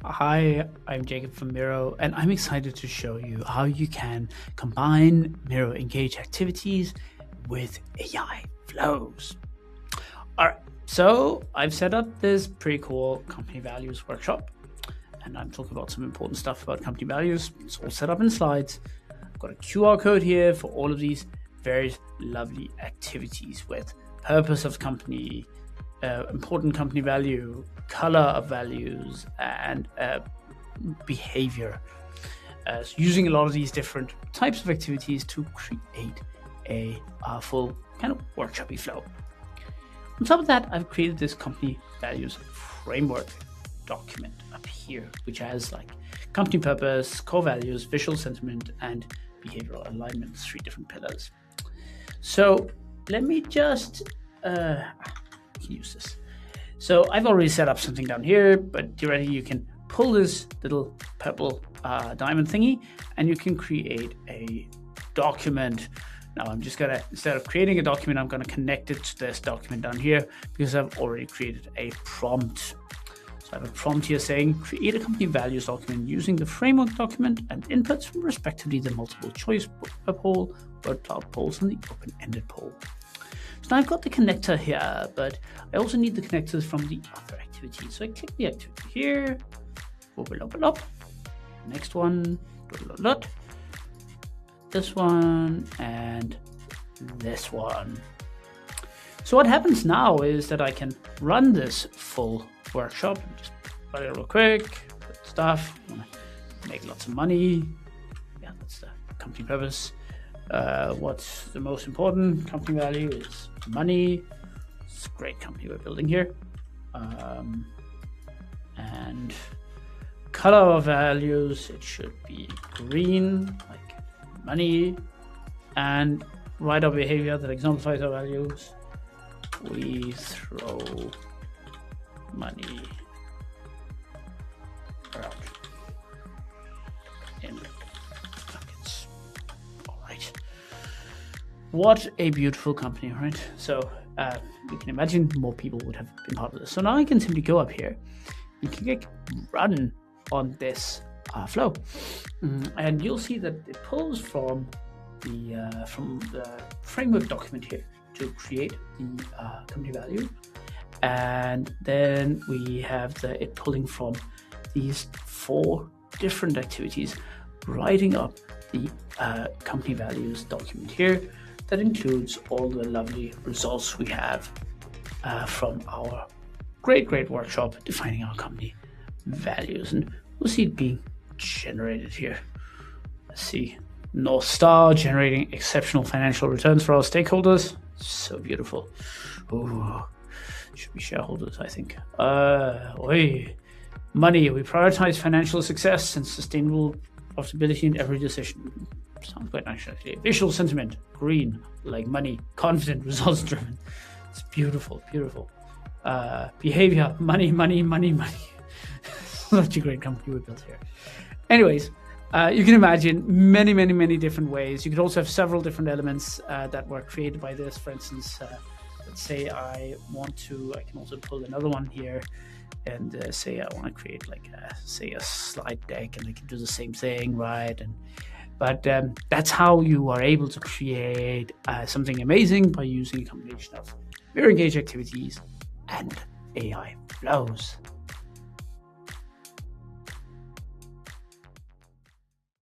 Hi, I'm Jacob from Miro, and I'm excited to show you how you can combine Miro Engage Activities with AI flows. All right, so I've set up this pretty cool company values workshop, and I'm talking about some important stuff about company values. It's all set up in slides. I've got a QR code here for all of these very lovely activities with purpose of company, important company value, color of values, and behavior. So using a lot of these different types of activities to create a full kind of workshopy flow. On top of that, I've created this company values framework document up here, which has like company purpose, core values, visual sentiment, and behavioral alignment, 3 different pillars. So let me just use this. So I've already set up something down here, but theoretically you can pull this little purple diamond thingy and you can create a document. Now I'm just gonna, instead of creating a document, I'm gonna connect it to this document down here because I've already created a prompt. So I have a prompt here saying, create a company values document using the framework document and inputs from respectively the multiple choice poll, word cloud polls, and the open-ended poll. So now I've got the connector here, but I also need the connectors from the other activities. So I click the activity here, open up, next one, this one, and this one. So what happens now is that I can run this full workshop. Just run it real quick, put stuff, make lots of money. Yeah, that's the company purpose. What's the most important company value is money. It's a great company we're building here. And color of values, it should be green, like money. And write our behavior that exemplifies our values. We throw money around in buckets. All right. What a beautiful company, right? So you can imagine more people would have been part of this. So now I can simply go up here and click run on this flow, and you'll see that it pulls from the framework document here to create the company value, and then we have it pulling from these 4 different activities, writing up the company values document here that includes all the lovely results we have from our great workshop defining our company values. And we'll see it being generated here. Let's see, North Star generating exceptional financial returns for our stakeholders. So beautiful. Ooh, should be shareholders, I think. Money, we prioritize financial success and sustainable profitability in every decision. Sounds quite nice, actually. Visual sentiment, green, like money, confident, results driven. It's beautiful. Behavior, money. Such a great company we built here. Anyways, you can imagine many different ways. You could also have several different elements that were created by this. For instance, let's say I can also pull another one here and say I want to create like a slide deck, and I can do the same thing, right? But that's how you are able to create something amazing by using a combination of Miro Engage Activities and AI flows.